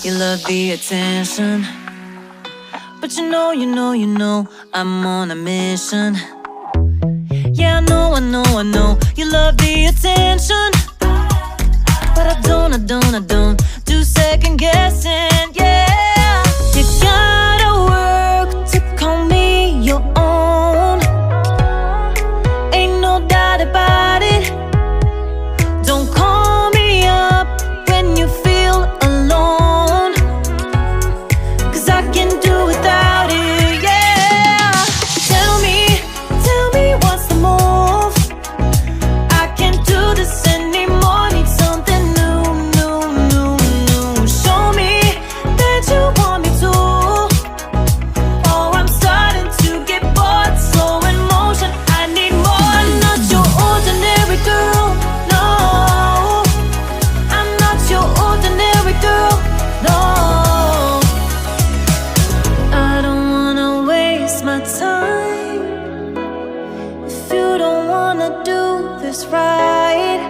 you love the attention. But you know, I'm on a mission. Yeah, I know, you love the attention. But I don't do second guessing, yeah. You gotta work to call me your own. Ain't no doubt about it. Don't call me up when you feel alone, 'cause I can do without it, yeah. Tell me what's the move. I can't do this anymore, need something new. Show me that you want me to. Oh, I'm starting to get bored, slow in motion, I need more. I'm not your ordinary girl, no. I'm not your ordinary girl, no. I don't wanna waste my time if you don't wanna do this right.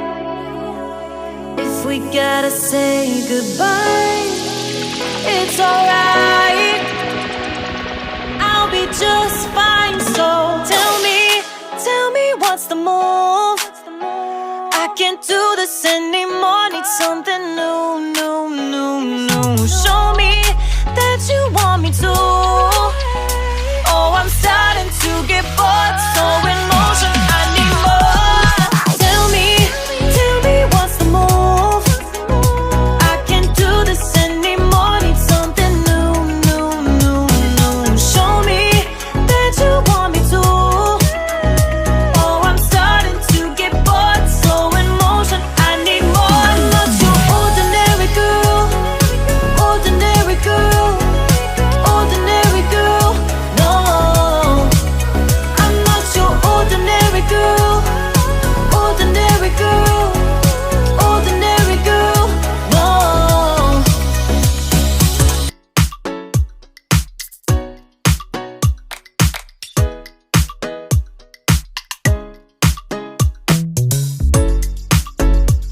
If we gotta say goodbye, it's alright. I'll be just fine, so tell me what's the move. I can't do this anymore, need something new. Show me that you want me to. Oh, I'm starting to get bored, so in motion, I need more. Tell me what's the move. I can't do this anymore, need something new. Show me that you want me to. Oh, I'm starting to get bored, so in motion, I need more. I'm not your ordinary girl, ordinary girl, ordinary girl, no. I'm not your ordinary girl, ordinary girl, ordinary girl, no.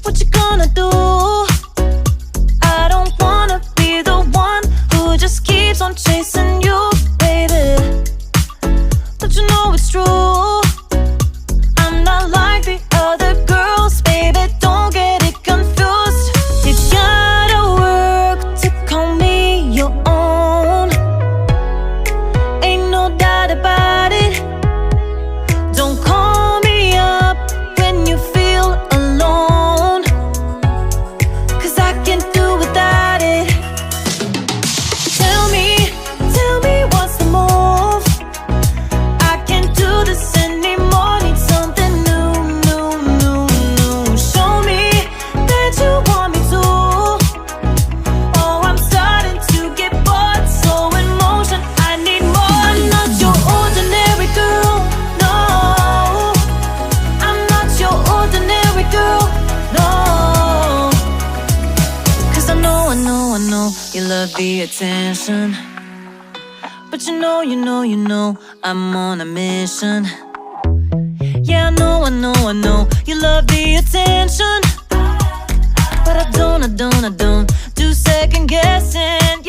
What you gonna do? I don't wanna be the one who just keeps on chasing you, baby. Don't you know it's true? I'm not like the other girls, baby, don't get it confused. You gotta work to call me your own. Ain't no doubt about it. Don't call me up when you feel alone, 'cause I can't do without it. Tell me what's the move. I can't do this anymore, need something new. Show me that you want me to. Oh, I'm starting to get bored, so in motion, I need more. I'm not your ordinary girl, no. I'm not your ordinary girl, no. 'Cause I know, you love the attention. But you know, I'm on a mission. Yeah, I know, you love the attention. But I don't do second guessing,